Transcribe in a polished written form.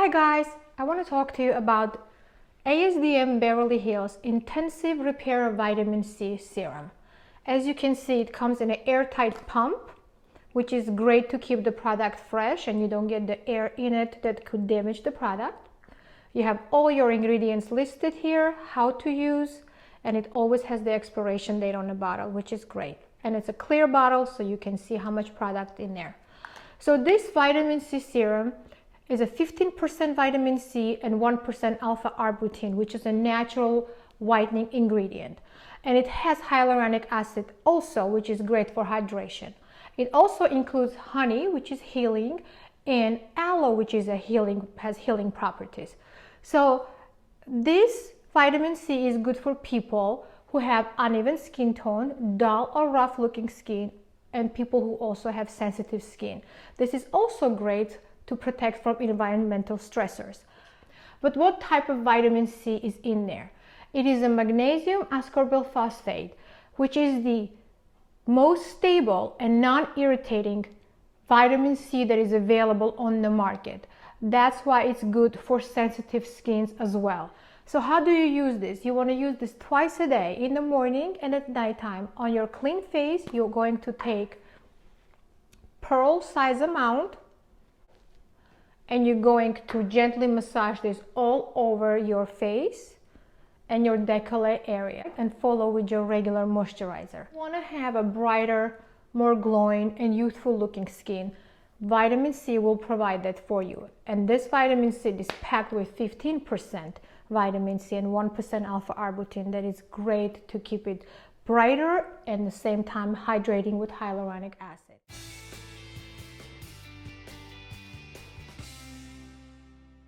Hi guys, I want to talk to you about ASDM Beverly Hills Intensive Repair Vitamin C Serum. As you can see, it comes in an airtight pump, which is great to keep the product fresh and you don't get the air in it that could damage the product. You have all your ingredients listed here, how to use, and it always has the expiration date on the bottle, which is great. And it's a clear bottle so you can see how much product in there. So this vitamin C serum is a 15% vitamin C and 1% alpha arbutin, which is a natural whitening ingredient. And it has hyaluronic acid also, which is great for hydration. It also includes honey, which is healing, and aloe, which is has healing properties. So this vitamin C is good for people who have uneven skin tone, dull or rough looking skin, and people who also have sensitive skin. This is also great to protect from environmental stressors. But what type of vitamin C is in there? It is a Magnesium Ascorbyl Phosphate, which is the most stable and non-irritating vitamin C that is available on the market. That's why it's good for sensitive skins as well. So how do you use this? You want to use this twice a day, in the morning and at nighttime. On your clean face, you're going to take pearl size amount, and you're going to gently massage this all over your face and your décolleté area and follow with your regular moisturizer. You want to have a brighter, more glowing and youthful looking skin. Vitamin C will provide that for you. And this vitamin C is packed with 15% vitamin C and 1% alpha arbutin. That is great to keep it brighter and at the same time hydrating with hyaluronic acid.